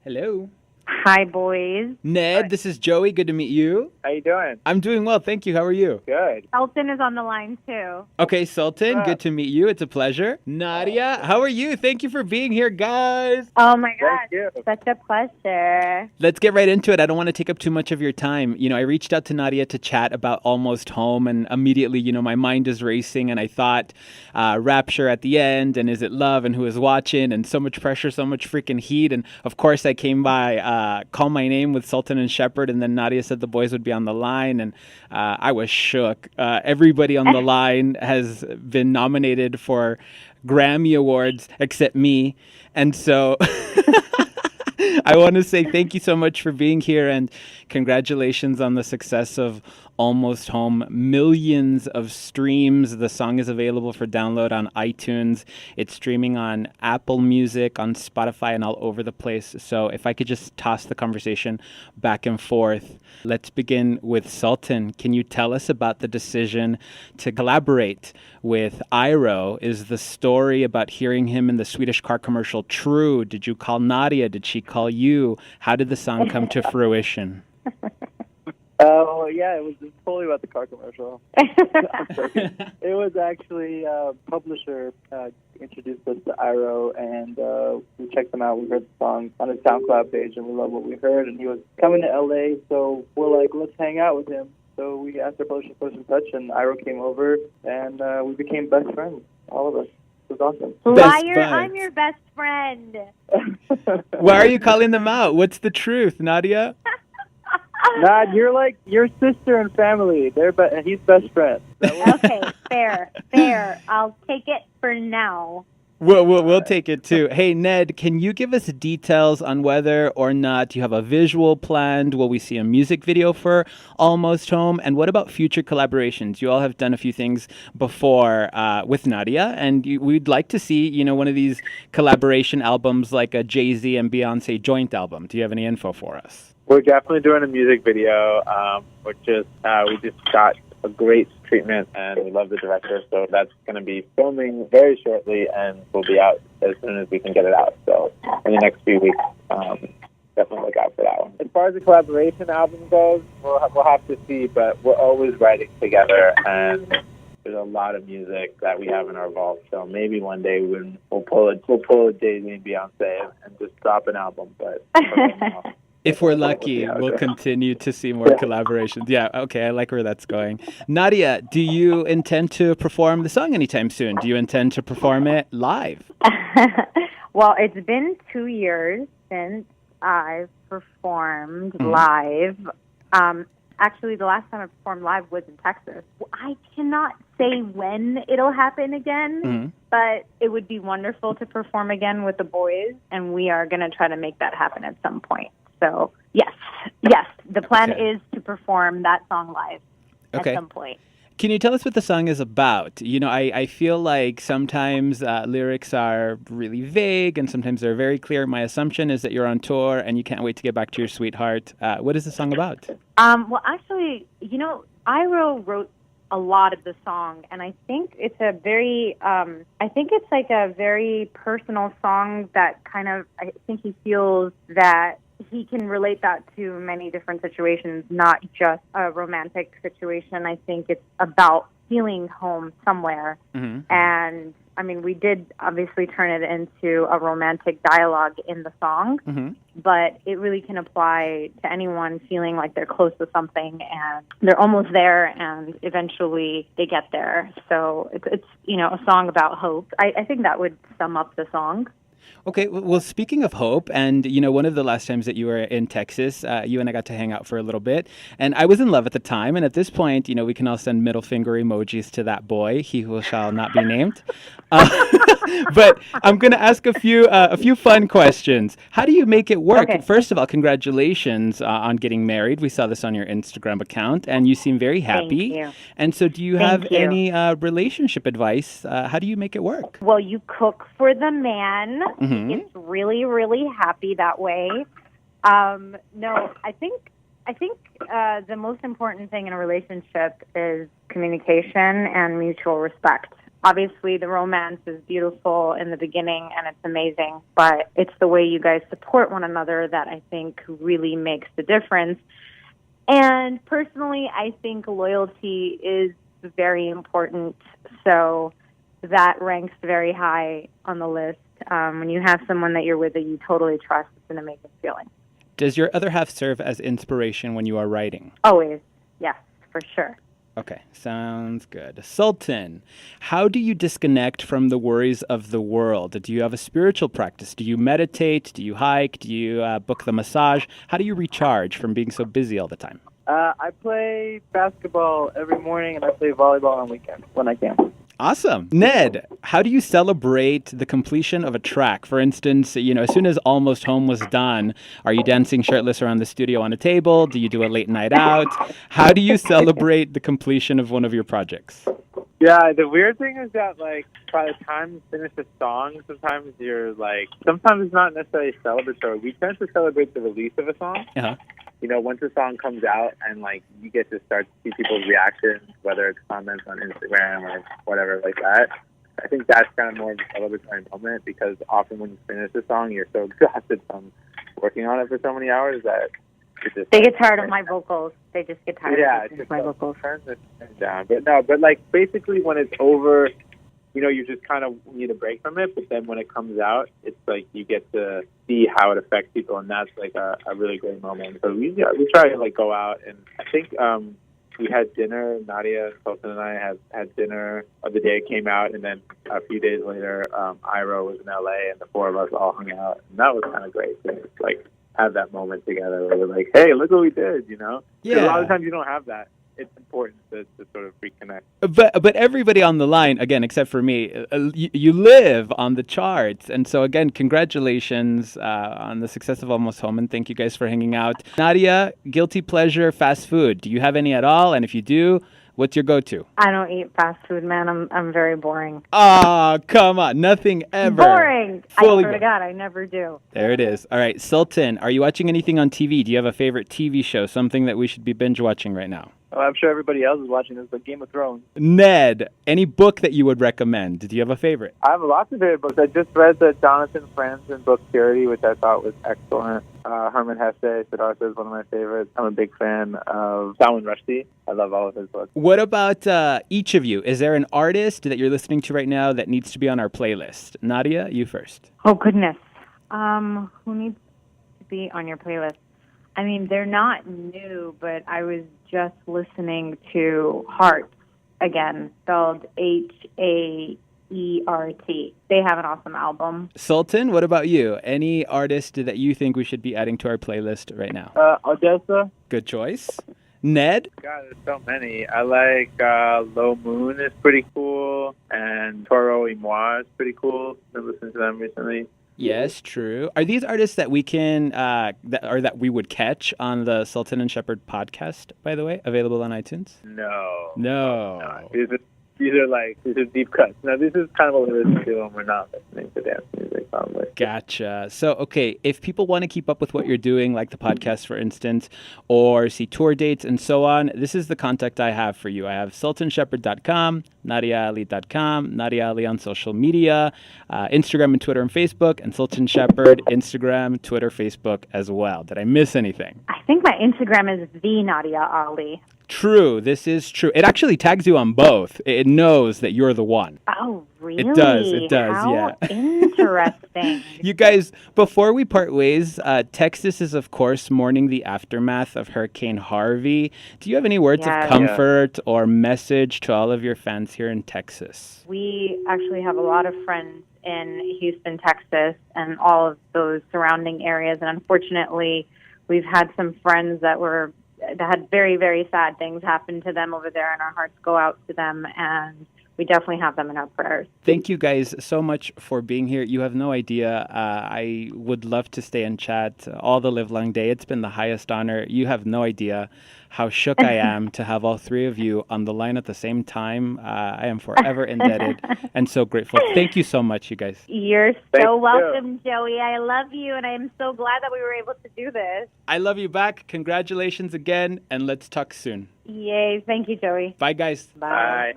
Hello. Hi, boys. Ned, Hi. this is Joey. Good to meet you. How you doing? I'm doing well, thank you. How are you? Good. Elton is on the line, too. Okay, Sultan, What's good up? to meet you. It's a pleasure. Nadia, how are you? Thank you for being here, guys. Oh, my Thank God. you. Such a pleasure. Let's get right into it. I don't want to take up too much of your time. I reached out to Nadia to chat about Almost Home, and immediately, my mind is racing, and I thought Rapture at the end, and Is It Love, and Who Is Watching, and so much pressure, so much freaking heat. And of course, I came by Call My Name with Sultan and Shepard, and then Nadia said the boys would be on the line, and I was shook. Everybody on the line has been nominated for Grammy Awards except me. And so I want to say thank you so much for being here and congratulations on the success of Almost Home. Millions of streams. The song is available for download on iTunes. It's streaming on Apple Music, on Spotify, and all over the place. So if I could just toss the conversation back and forth. Let's begin with Sultan. Can you tell us about the decision to collaborate with Iroh? Is the story about hearing him in the Swedish car commercial true? Did you call Nadia? Did she call you? How did the song come to fruition? Oh, yeah, it was totally about the car commercial. I'm joking. It was actually publisher introduced us to Iroh, and we checked him out. We heard the song on his SoundCloud page, and we loved what we heard. And he was coming to L.A., so we're like, let's hang out with him. So we asked our publisher to put us in touch, and Iroh came over, and we became best friends, all of us. It was awesome. Liar, I'm your best friend. Why are you calling them out? What's the truth, Nadia? Nah, you're like your sister and family. He's best friend. Okay, fair. I'll take it for now. We'll take it too. Hey, Ned, can you give us details on whether or not you have a visual planned? Will we see a music video for Almost Home? And what about future collaborations? You all have done a few things before with Nadia, and we'd like to see, one of these collaboration albums like a Jay-Z and Beyonce joint album. Do you have any info for us? We're definitely doing a music video. We just got a great treatment, and we love the director. So that's going to be filming very shortly, and will be out as soon as we can get it out. So in the next few weeks, definitely look out for that one. As far as the collaboration album goes, we'll have to see, but we're always writing together, and there's a lot of music that we have in our vault. So maybe one day we'll pull a Jay-Z and Beyonce and just drop an album. But right now, if we're lucky, we'll continue to see more collaborations. Yeah, okay, I like where that's going. Nadia, do you intend to perform the song anytime soon? Do you intend to perform it live? Well, it's been 2 years since I've performed live. Actually, the last time I performed live was in Texas. I cannot say when it'll happen again, but it would be wonderful to perform again with the boys, and we are going to try to make that happen at some point. So, yes, the plan is to perform that song live at some point. Can you tell us what the song is about? I feel like sometimes lyrics are really vague and sometimes they're very clear. My assumption is that you're on tour and you can't wait to get back to your sweetheart. What is the song about? Well, actually, Iroh wrote a lot of the song, and I think it's a very personal song that I think he feels that he can relate that to many different situations, not just a romantic situation. I think it's about feeling home somewhere. And, we did obviously turn it into a romantic dialogue in the song, but it really can apply to anyone feeling like they're close to something and they're almost there and eventually they get there. So it's a song about hope. I think that would sum up the song. Okay, well, speaking of hope, and, one of the last times that you were in Texas, you and I got to hang out for a little bit, and I was in love at the time, and at this point, we can all send middle finger emojis to that boy, he who shall not be named. But I'm going to ask a few fun questions. How do you make it work? Okay. First of all, congratulations on getting married. We saw this on your Instagram account, and you seem very happy. Thank you. And so do you have any relationship advice? How do you make it work? Well, you cook for the man. It's really, really happy that way. No, I think the most important thing in a relationship is communication and mutual respect. obviously the romance is beautiful in the beginning and it's amazing, but it's the way you guys support one another that I think really makes the difference. And personally, I think loyalty is very important, so that ranks very high on the list. When you have someone that you're with that you totally trust, it's an amazing feeling. Does your other half serve as inspiration when you are writing? Always, yes, for sure. Okay, sounds good. Sultan, how do you disconnect from the worries of the world? Do you have a spiritual practice? Do you meditate? Do you hike? Do you book the massage? How do you recharge from being so busy all the time? I play basketball every morning, and I play volleyball on weekends when I can. Awesome. Ned, how do you celebrate the completion of a track? For instance, as soon as Almost Home was done, are you dancing shirtless around the studio on a table? Do you do a late night out? How do you celebrate the completion of one of your projects? Yeah, the weird thing is that, like, by the time you finish a song, sometimes it's not necessarily celebratory. We tend to celebrate the release of a song. Uh-huh. Once a song comes out and, like, you get to start to see people's reactions, whether it's comments on Instagram or whatever like that, I think that's kind of more of a celebratory moment, because often when you finish a song, you're so exhausted from working on it for so many hours that they get tired of my vocals. They just get tired of my vocals. Turn this thing down. But like, basically when it's over, you just kind of need a break from it. But then when it comes out, it's like you get to see how it affects people, and that's like a really great moment. So we try to like go out, and I think we had dinner. Nadia, Sultan, and I had dinner the day it came out, and then a few days later, Iro was in LA, and the four of us all hung out, and that was kind of great to like have that moment together where we're like, hey, look what we did, Yeah. A lot of times you don't have that. It's important to sort of reconnect. But everybody on the line, again, except for me, you live on the charts. And so, again, congratulations on the success of Almost Home, and thank you guys for hanging out. Nadia, guilty pleasure fast food. Do you have any at all? And if you do, what's your go-to? I don't eat fast food, man. I'm very boring. Oh, come on. Nothing ever. Boring. Fully I swear to God, I never do. There it is. All right, Sultan, are you watching anything on TV? Do you have a favorite TV show, something that we should be binge watching right now? Oh, I'm sure everybody else is watching this, but Game of Thrones. Ned, any book that you would recommend? Do you have a favorite? I have lots of favorite books. I just read the Jonathan Franzen book, Purity, which I thought was excellent. Herman Hesse, Siddhartha, is one of my favorites. I'm a big fan of Salman Rushdie. I love all of his books. What about each of you? Is there an artist that you're listening to right now that needs to be on our playlist? Nadia, you first. Oh, goodness. Who needs to be on your playlist? I mean, they're not new, but I was just listening to Heart again, spelled Haert. They have an awesome album. Sultan, what about you? Any artist that you think we should be adding to our playlist right now? Odessa. Good choice. Ned? God, there's so many. I like Low Moon is pretty cool, and Toro y Moi is pretty cool. I've been listening to them recently. Yes, true. Are these artists that we can, that we would catch on the Sultan and Shepard podcast, by the way, available on iTunes? No. These are deep cuts. Now, this is kind of what we listen to when we're not listening to dance music, probably. Gotcha. So, okay, if people want to keep up with what you're doing, like the podcast, for instance, or see tour dates and so on, this is the contact I have for you. I have sultanshepard.com, nadiaali.com, Nadia Ali on social media, Instagram and Twitter and Facebook, and Sultan Shepard, Instagram, Twitter, Facebook as well. Did I miss anything? I think my Instagram is the Nadia Ali. True. This is true. It actually tags you on both. It knows that you're the one. Oh, really? It does. How yeah. Interesting. You guys, before we part ways, Texas is, of course, mourning the aftermath of Hurricane Harvey. Do you have any words of comfort or message to all of your fans here in Texas? We actually have a lot of friends in Houston, Texas, and all of those surrounding areas. And unfortunately, we've had some friends that had very, very sad things happen to them over there, and our hearts go out to them, and we definitely have them in our prayers. Thank you guys so much for being here. You have no idea. I would love to stay and chat all the live long day. It's been the highest honor. You have no idea how shook I am to have all three of you on the line at the same time. I am forever indebted and so grateful. Thank you so much, you guys. You're so welcome, Joey. I love you, and I am so glad that we were able to do this. I love you back. Congratulations again, and let's talk soon. Yay. Thank you, Joey. Bye, guys. Bye.